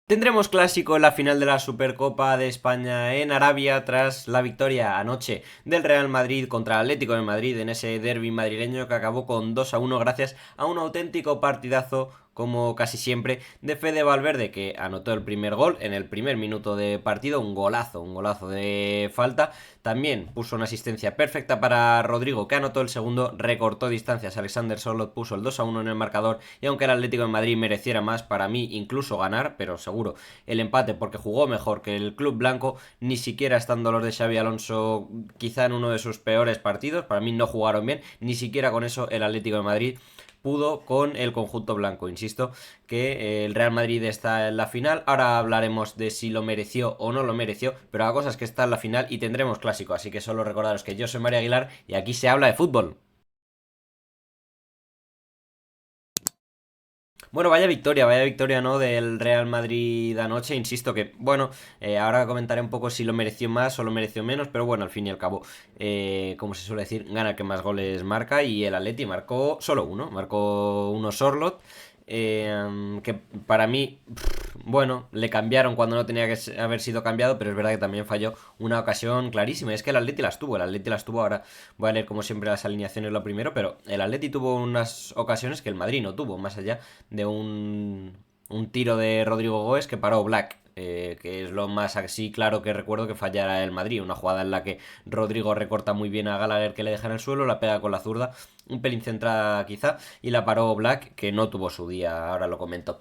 Tendremos clásico en la final de la Supercopa de España en Arabia tras la victoria anoche del Real Madrid contra el Atlético de Madrid en ese derbi madrileño que acabó con 2-1 gracias a un auténtico partidazo, como casi siempre, de Fede Valverde, que anotó el primer gol en el primer minuto de partido, un golazo de falta. También puso una asistencia perfecta para Rodrigo, que anotó el segundo, recortó distancias. Alexander Sörloth puso el 2-1 en el marcador, y aunque el Atlético de Madrid mereciera más, para mí incluso ganar, pero seguro el empate porque jugó mejor que el club blanco, ni siquiera estando los de Xabi Alonso quizá en uno de sus peores partidos, para mí no jugaron bien, ni siquiera con eso el Atlético de Madrid pudo con el conjunto blanco. Insisto que el Real Madrid está en la final. Ahora hablaremos de si lo mereció o no lo mereció, pero la cosa es que está en la final y tendremos clásico. Así que solo recordaros que yo soy María Aguilar y aquí se habla de fútbol. Bueno, vaya victoria, ¿no? Del Real Madrid anoche. Insisto que, bueno, ahora comentaré un poco si lo mereció más o lo mereció menos, pero bueno, al fin y al cabo, como se suele decir, gana el que más goles marca y el Atleti marcó uno Sorlot, que para mí, bueno, le cambiaron cuando no tenía que haber sido cambiado, pero es verdad que también falló una ocasión clarísima. Es que el Atleti las tuvo. Ahora voy a leer como siempre las alineaciones lo primero, pero el Atleti tuvo unas ocasiones que el Madrid no tuvo, más allá de un tiro de Rodrigo Goes que paró Black. Que es lo más así claro que recuerdo que fallara el Madrid. Una jugada en la que Rodrigo recorta muy bien a Gallagher, que le deja en el suelo, la pega con la zurda, un pelín centrada quizá, y la paró Black, que no tuvo su día, ahora lo comento.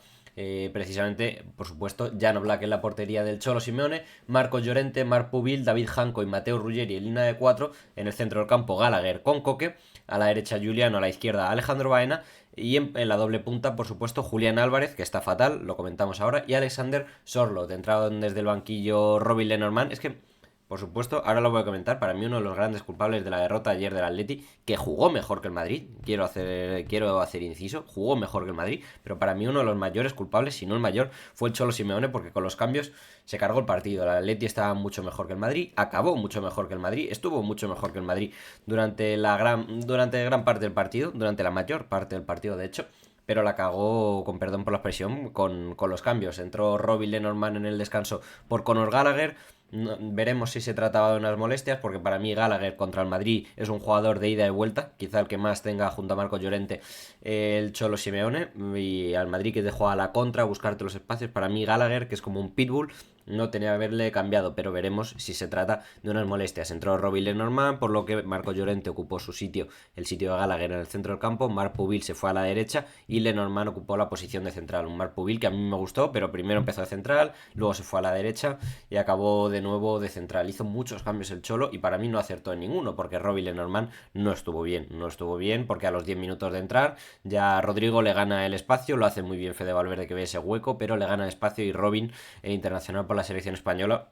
Precisamente, por supuesto, Jan Black en la portería del Cholo Simeone, Marco Llorente, Marc Pubil, David Janco y Mateo Ruggeri en línea de 4, en el centro del campo Gallagher con Coque, a la derecha Juliano, a la izquierda Alejandro Baena, y en la doble punta, por supuesto, Julián Álvarez, que está fatal, lo comentamos ahora, y Alexander Sorloth. Entraron desde el banquillo Robin Lenormand. Es que, por supuesto, ahora lo voy a comentar, para mí uno de los grandes culpables de la derrota ayer del Atleti, que jugó mejor que el Madrid, quiero hacer inciso, jugó mejor que el Madrid, pero para mí uno de los mayores culpables, si no el mayor, fue el Cholo Simeone, porque con los cambios se cargó el partido. El Atleti estaba mucho mejor que el Madrid, acabó mucho mejor que el Madrid, estuvo mucho mejor que el Madrid durante gran parte del partido, durante la mayor parte del partido, de hecho, pero la cagó, con perdón por la expresión, con los cambios. Entró Robin Lenormand en el descanso por Conor Gallagher. Veremos si se trataba de unas molestias, porque para mí Gallagher contra el Madrid es un jugador de ida y vuelta, quizá el que más tenga junto a Marco Llorente el Cholo Simeone, y al Madrid que te juega a la contra, a buscarte los espacios. Para mí Gallagher, que es como un pitbull, no tenía que haberle cambiado, pero veremos si se trata de unas molestias. Entró Robin Lenormand, por lo que Marco Llorente ocupó su sitio, el sitio de Gallagher en el centro del campo, Marc Pubil se fue a la derecha y Lenormand ocupó la posición de central. Un Marc Pubil que a mí me gustó, pero primero empezó de central, luego se fue a la derecha y acabó de nuevo de central. Hizo muchos cambios el Cholo y para mí no acertó en ninguno, porque Robin Lenormand no estuvo bien porque a los 10 minutos de entrar ya Rodrigo le gana el espacio, lo hace muy bien Fede Valverde que ve ese hueco, pero le gana el espacio y Robin, el internacional por la selección española,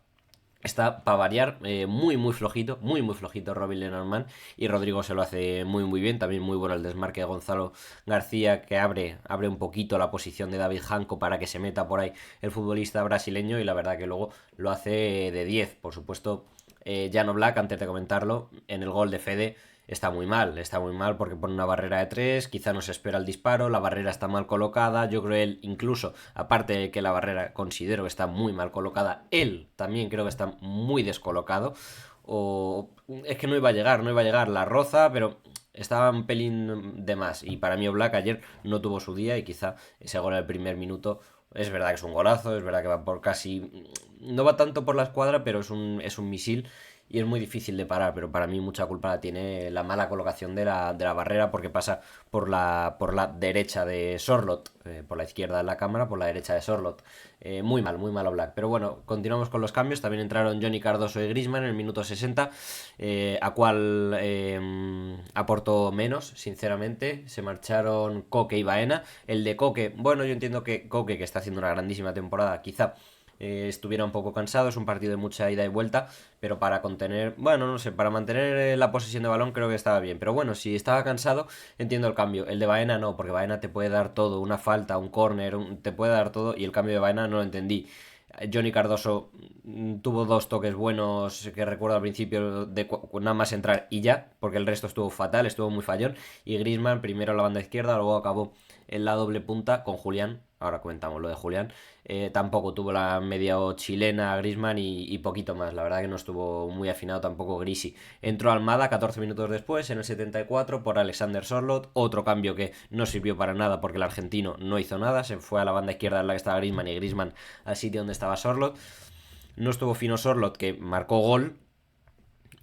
está para variar muy flojito Robin Lenormand, y Rodrigo se lo hace muy bien. También muy bueno el desmarque de Gonzalo García, que abre un poquito la posición de David Janco para que se meta por ahí el futbolista brasileño, y la verdad que luego lo hace de 10. Por supuesto, Jan Black, antes de comentarlo, en el gol de Fede está muy mal porque pone una barrera de 3, quizá no se espera el disparo, la barrera está mal colocada. Yo creo que él, incluso, aparte de que la barrera considero que está muy mal colocada, él también creo que está muy descolocado. O es que no iba a llegar la roza, pero estaba un pelín de más. Y para mí Oblak ayer no tuvo su día, y quizá ese gol en el primer minuto, es verdad que es un golazo, es verdad que va por casi... No va tanto por la escuadra, pero es un misil y es muy difícil de parar. Pero para mí mucha culpa la tiene la mala colocación de la barrera, porque pasa por la derecha de Sorloth, por la izquierda de la cámara, por la derecha de Sorloth. Muy mal Black. Pero bueno, continuamos con los cambios. También entraron Johnny Cardoso y Griezmann en el minuto 60, a cual aportó menos, sinceramente. Se marcharon Coque y Baena. El de Coque, bueno, yo entiendo que Coque, que está haciendo una grandísima temporada, quizá estuviera un poco cansado. Es un partido de mucha ida y vuelta, pero para contener, bueno, no sé, para mantener la posesión de balón creo que estaba bien. Pero bueno, si estaba cansado, entiendo el cambio. El de Baena no, porque Baena te puede dar todo, una falta, un córner, te puede dar todo, y el cambio de Baena no lo entendí. Johnny Cardoso tuvo dos toques buenos que recuerdo al principio, de nada más entrar y ya, porque el resto estuvo fatal, estuvo muy fallón. Y Griezmann primero a la banda izquierda, luego acabó en la doble punta con Julián, ahora comentamos lo de Julián. Tampoco tuvo la medio chilena Griezmann y poquito más. La verdad que no estuvo muy afinado tampoco Grisi. Entró Almada 14 minutos después, en el 74, por Alexander Sorloth. Otro cambio que no sirvió para nada porque el argentino no hizo nada. Se fue a la banda izquierda en la que estaba Griezmann y Griezmann al sitio donde estaba Sorloth. No estuvo fino Sorloth, que marcó gol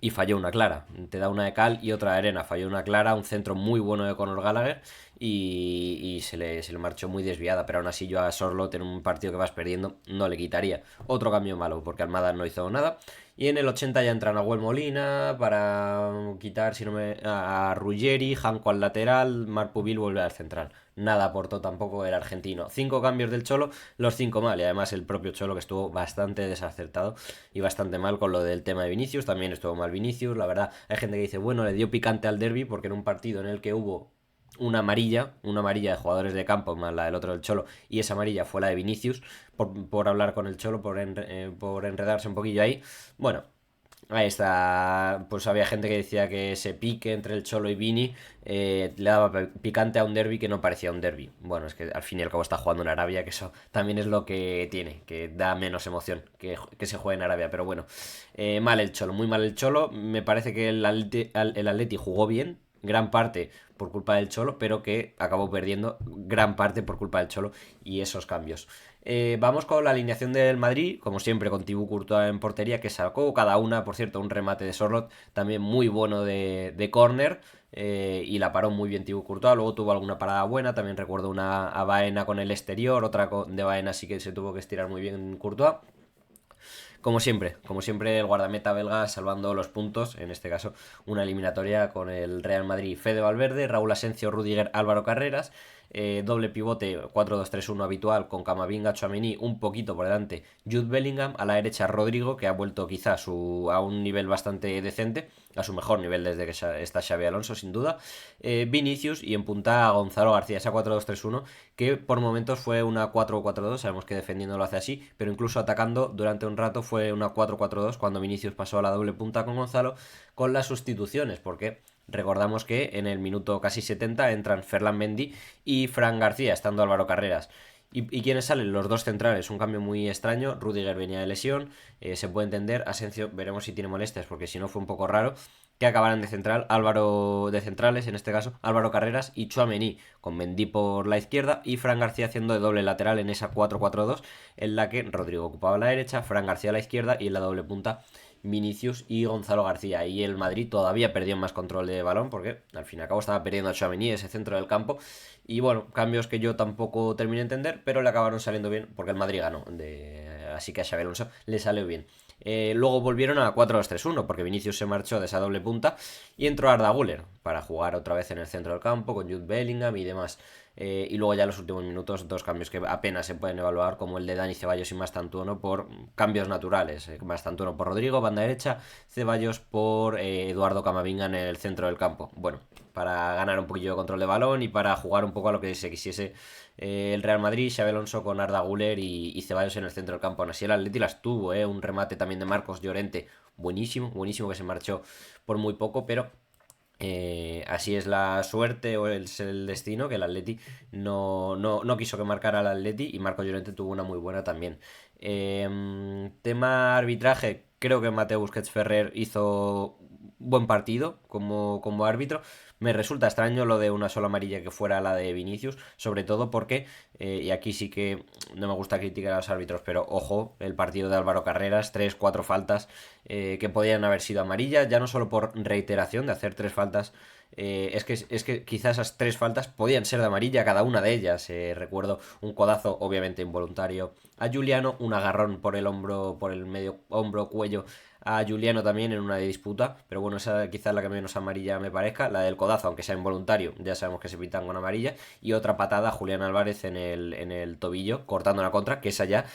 y falló una clara. Te da una de cal y otra de arena. Falló una clara, un centro muy bueno de Conor Gallagher y se le marchó muy desviada. Pero aún así yo a Sorloth en un partido que vas perdiendo no le quitaría. Otro cambio malo porque Almada no hizo nada. Y en el 80 ya entra Nahuel Molina para quitar si no me, a Ruggeri, Janko al lateral, Marpubil vuelve al central. Nada aportó tampoco el argentino. 5 cambios del Cholo, los 5 mal. Y además el propio Cholo que estuvo bastante desacertado y bastante mal con lo del tema de Vinicius. También estuvo mal Vinicius. La verdad, hay gente que dice, bueno, le dio picante al derby porque en un partido en el que hubo una amarilla de jugadores de campo, más la del otro del Cholo, y esa amarilla fue la de Vinicius, por hablar con el Cholo, por enredarse un poquillo ahí. Bueno, ahí está, pues había gente que decía que ese pique entre el Cholo y Vini le daba picante a un derby que no parecía un derby. Bueno, es que al fin y al cabo está jugando en Arabia, que eso también es lo que tiene, que da menos emoción que se juegue en Arabia. Pero bueno, mal el Cholo, muy mal el Cholo. Me parece que el Atleti jugó bien, gran parte por culpa del Cholo, pero que acabó perdiendo gran parte por culpa del Cholo y esos cambios. Vamos con la alineación del Madrid, como siempre con Thibaut Courtois en portería, que sacó cada una, por cierto, un remate de Sorloth, también muy bueno de córner, y la paró muy bien Thibaut Courtois. Luego tuvo alguna parada buena, también recuerdo una a Baena con el exterior, otra de Baena sí que se tuvo que estirar muy bien Courtois. Como siempre el guardameta belga salvando los puntos, en este caso una eliminatoria con el Real Madrid, Fede Valverde, Raúl Asencio, Rudiger, Álvaro Carreras, doble pivote 4-2-3-1 habitual con Camavinga, Tchouaméni un poquito por delante, Jude Bellingham, a la derecha Rodrigo, que ha vuelto quizá a un nivel bastante decente, a su mejor nivel desde que está Xabi Alonso sin duda, Vinicius y en punta a Gonzalo García, esa 4-2-3-1 que por momentos fue una 4-4-2, sabemos que defendiendo lo hace así, pero incluso atacando durante un rato fue una 4-4-2 cuando Vinicius pasó a la doble punta con Gonzalo, con las sustituciones, porque recordamos que en el minuto casi 70 entran Ferland Mendy y Fran García, estando Álvaro Carreras. ¿Y quiénes salen? Los dos centrales, un cambio muy extraño. Rudiger venía de lesión, se puede entender. Asencio, veremos si tiene molestias, porque si no fue un poco raro. Que acabaran de central, Álvaro de centrales, en este caso, Álvaro Carreras y Tchouaméni, con Mendy por la izquierda y Fran García haciendo de doble lateral en esa 4-4-2, en la que Rodrigo ocupaba la derecha, Fran García a la izquierda y en la doble punta Vinicius y Gonzalo García. Y el Madrid todavía perdió más control de balón porque al fin y al cabo estaba perdiendo a Tchouaméni ese centro del campo. Y bueno, cambios que yo tampoco terminé de entender, pero le acabaron saliendo bien porque el Madrid ganó. Así que a Xabi Alonso le salió bien. Luego volvieron a 4-2-3-1 porque Vinicius se marchó de esa doble punta y entró Arda Güler para jugar otra vez en el centro del campo con Jude Bellingham y demás. Y luego ya en los últimos minutos dos cambios que apenas se pueden evaluar, como el de Dani Ceballos y Mastantuono por cambios naturales. Mastantuono por Rodrigo, banda derecha, Ceballos por Eduardo Camavinga en el centro del campo. Bueno, para ganar un poquillo de control de balón y para jugar un poco a lo que se quisiese el Real Madrid, Xabi Alonso con Arda Güler y Ceballos en el centro del campo. Aún así el Atleti las tuvo, un remate también de Marcos Llorente, buenísimo, buenísimo, que se marchó por muy poco, pero así es la suerte o es el destino, que el Atleti no quiso que marcara al Atleti y Marcos Llorente tuvo una muy buena también. Tema arbitraje, creo que Mateu Busquets Ferrer hizo buen partido como árbitro. Me resulta extraño lo de una sola amarilla que fuera la de Vinicius, sobre todo porque, y aquí sí que no me gusta criticar a los árbitros, pero ojo, el partido de Álvaro Carreras, 3, 4 faltas que podían haber sido amarillas, ya no solo por reiteración de hacer 3 faltas, es que quizás esas 3 faltas podían ser de amarilla cada una de ellas. Recuerdo un codazo, obviamente involuntario, a Juliano, un agarrón por el hombro, por el medio hombro, cuello a Juliano también en una disputa, pero bueno, esa quizás la que menos amarilla me parezca, la del codazo, aunque sea involuntario, ya sabemos que se pitan con amarilla, y otra patada a Julián Álvarez en el tobillo, cortando la contra, que esa ya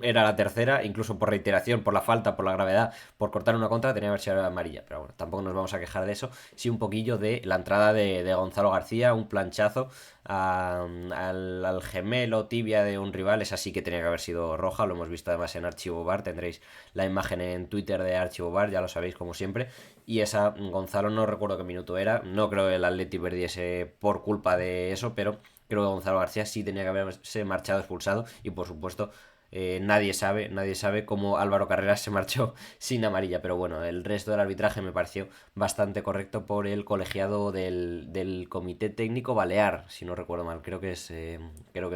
era la tercera, incluso por reiteración, por la falta, por la gravedad, por cortar una contra, tenía que haber sido amarilla. Pero bueno, tampoco nos vamos a quejar de eso. Sí, un poquillo de la entrada de Gonzalo García, un planchazo al gemelo tibia de un rival. Esa sí que tenía que haber sido roja, lo hemos visto además en Archivo Bar. Tendréis la imagen en Twitter de Archivo Bar, ya lo sabéis como siempre. Y esa, Gonzalo, no recuerdo qué minuto era, no creo que el Atleti perdiese por culpa de eso, pero creo que Gonzalo García sí tenía que haberse marchado expulsado y por supuesto nadie sabe cómo Álvaro Carreras se marchó sin amarilla, pero bueno, el resto del arbitraje me pareció bastante correcto por el colegiado del Comité Técnico Balear, si no recuerdo mal, creo que es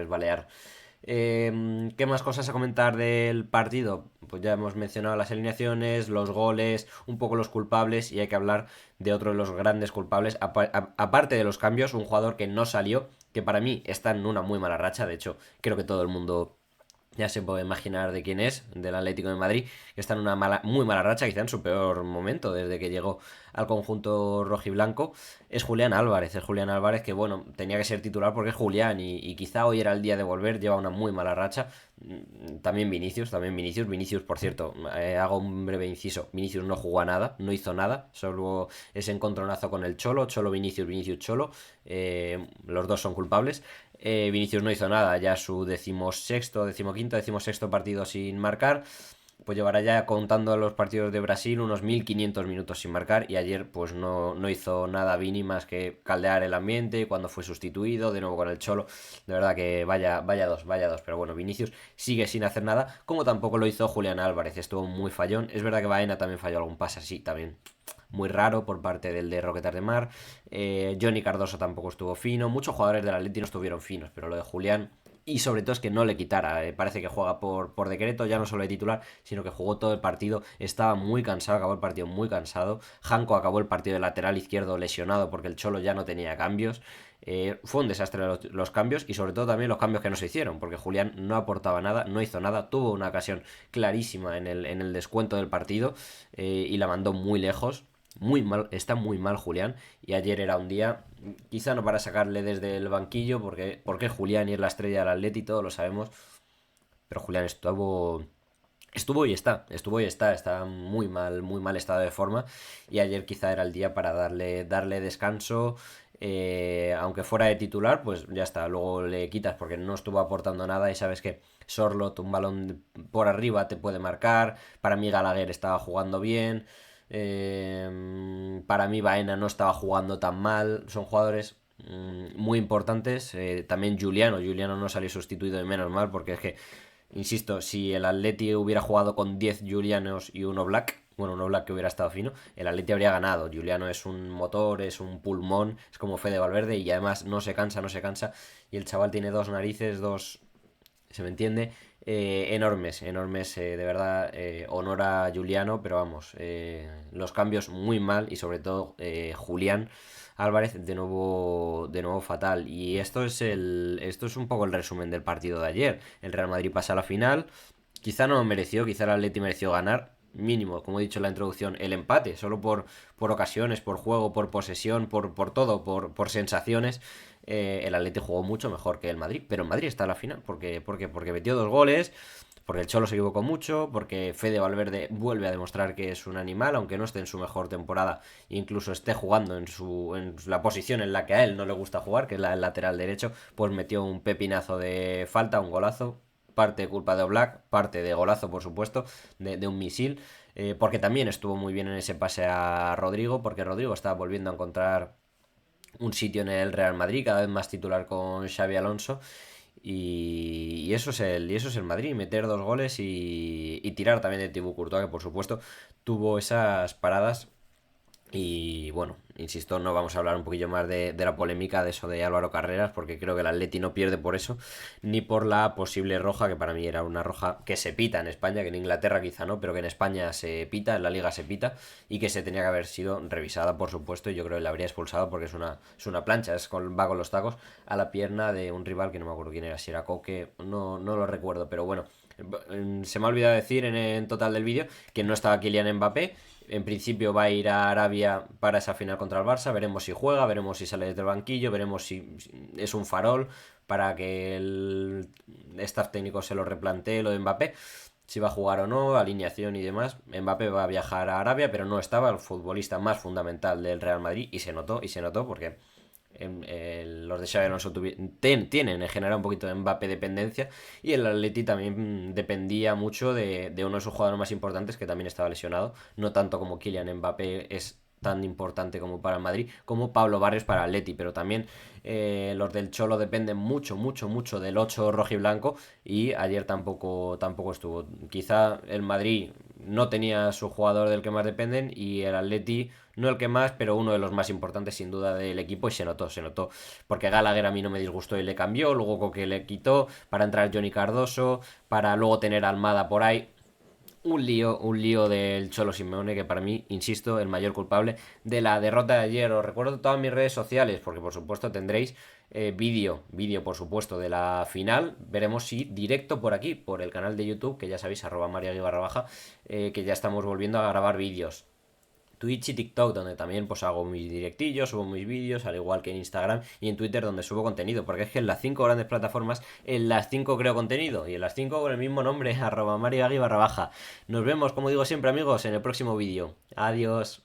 Balear. ¿Qué más cosas a comentar del partido? Pues ya hemos mencionado las alineaciones, los goles, un poco los culpables y hay que hablar de otro de los grandes culpables, aparte de los cambios, un jugador que no salió, que para mí está en una muy mala racha, de hecho creo que todo el mundo ya se puede imaginar de quién es, del Atlético de Madrid, que está en una muy mala racha, quizá en su peor momento desde que llegó al conjunto rojiblanco. Es Julián Álvarez que, bueno, tenía que ser titular porque es Julián y quizá hoy era el día de volver, lleva una muy mala racha. También Vinicius, por cierto, hago un breve inciso. Vinicius no jugó a nada, no hizo nada, solo ese encontronazo con el Cholo, Cholo-Vinicius, Vinicius-Cholo, los dos son culpables. Vinicius no hizo nada, ya su decimoquinto partido sin marcar. Pues llevará ya contando los partidos de Brasil unos 1500 minutos sin marcar y ayer pues no hizo nada Vini más que caldear el ambiente cuando fue sustituido, de nuevo con el Cholo. De verdad que vaya dos. Pero bueno, Vinicius sigue sin hacer nada, como tampoco lo hizo Julián Álvarez, estuvo muy fallón. Es verdad que Baena también falló algún pase así, también muy raro por parte del de Roquetas de Mar. Johnny Cardoso tampoco estuvo fino. Muchos jugadores del Atleti no estuvieron finos, pero lo de Julián. Y sobre todo es que no le quitara. Parece que juega por decreto, ya no solo de titular, sino que jugó todo el partido. Estaba muy cansado, acabó el partido muy cansado. Janko acabó el partido de lateral izquierdo lesionado porque el Cholo ya no tenía cambios. Fue un desastre los cambios y sobre todo también los cambios que no se hicieron, porque Julián no aportaba nada, no hizo nada, tuvo una ocasión clarísima en el descuento del partido y la mandó muy lejos. Muy mal, está muy mal Julián. Y ayer era un día, quizá no para sacarle desde el banquillo, porque Julián y es la estrella del Atleti, todos lo sabemos. Pero Julián está muy mal estado de forma. Y ayer quizá era el día para darle descanso. Aunque fuera de titular, pues ya está. Luego le quitas porque no estuvo aportando nada. Y sabes que Sorloth, un balón por arriba, te puede marcar. Para mí, Gallagher estaba jugando bien. Para mí Baena no estaba jugando tan mal. Son jugadores muy importantes. También Juliano no salió sustituido de menos mal porque es que, insisto, si el Atleti hubiera jugado con 10 Julianos y uno Black, bueno, uno Black que hubiera estado fino, el Atleti habría ganado. Juliano es un motor, es un pulmón, es como Fede Valverde y además no se cansa. Y el chaval tiene dos narices, se me entiende, enormes, de verdad, honor a Juliano, pero vamos, los cambios muy mal y sobre todo Julián Álvarez de nuevo fatal. Y esto es un poco el resumen del partido de ayer. El Real Madrid pasa a la final, quizá no lo mereció, quizá el Atleti mereció ganar. Mínimo, como he dicho en la introducción, el empate, solo por ocasiones, por juego, por posesión, por todo, por sensaciones. El Atleti jugó mucho mejor que el Madrid, pero el Madrid está en la final, porque metió dos goles, porque el Cholo se equivocó mucho, porque Fede Valverde vuelve a demostrar que es un animal, aunque no esté en su mejor temporada, incluso esté jugando en la posición en la que a él no le gusta jugar, que es la del lateral derecho, pues metió un pepinazo de falta, un golazo, parte de culpa de Oblak, parte de golazo, por supuesto, de un misil, porque también estuvo muy bien en ese pase a Rodrigo, porque Rodrigo estaba volviendo a encontrar un sitio en el Real Madrid, cada vez más titular con Xavi Alonso. Y eso es el Madrid, meter dos goles y tirar también de Thibaut Courtois, que por supuesto tuvo esas paradas. Y bueno, insisto, no vamos a hablar un poquillo más de la polémica de eso de Álvaro Carreras, porque creo que el Atleti no pierde por eso, ni por la posible roja, que para mí era una roja que se pita en España, que en Inglaterra quizá no, pero que en España se pita, en la liga se pita, y que se tenía que haber sido revisada, por supuesto, y yo creo que la habría expulsado porque es una plancha, va con los tacos a la pierna de un rival que no me acuerdo quién era, si era Coque, no lo recuerdo, pero bueno. Se me ha olvidado decir en total del vídeo que no estaba Kylian Mbappé. En principio va a ir a Arabia para esa final contra el Barça. Veremos si juega, veremos si sale desde el banquillo, veremos si es un farol para que el staff técnico se lo replantee lo de Mbappé. Si va a jugar o no, alineación y demás. Mbappé va a viajar a Arabia, pero no estaba el futbolista más fundamental del Real Madrid y se notó porque los de Xabi Alonso tienen en general un poquito de Mbappé dependencia y el Atleti también dependía mucho de uno de sus jugadores más importantes que también estaba lesionado, no tanto como Kylian Mbappé es tan importante como para el Madrid, como Pablo Barrios para el Atleti, pero también los del Cholo dependen mucho, mucho, mucho del 8 rojiblanco y ayer tampoco estuvo. Quizá el Madrid no tenía su jugador del que más dependen y el Atleti no el que más, pero uno de los más importantes sin duda del equipo y se notó, porque Gallagher a mí no me disgustó y le cambió, luego Coque le quitó para entrar Johnny Cardoso, para luego tener a Almada por ahí. Un lío del Cholo Simeone que para mí, insisto, el mayor culpable de la derrota de ayer. Os recuerdo todas mis redes sociales porque por supuesto tendréis vídeo por supuesto de la final. Veremos si directo por aquí, por el canal de YouTube, que ya sabéis, @mariagui_baja, que ya estamos volviendo a grabar vídeos. Twitch y TikTok, donde también pues hago mis directillos, subo mis vídeos, al igual que en Instagram y en Twitter, donde subo contenido, porque es que en las 5 grandes plataformas, en las 5 creo contenido, y en las 5 con el mismo nombre, @mariagui_baja. Nos vemos, como digo siempre amigos, en el próximo vídeo. Adiós.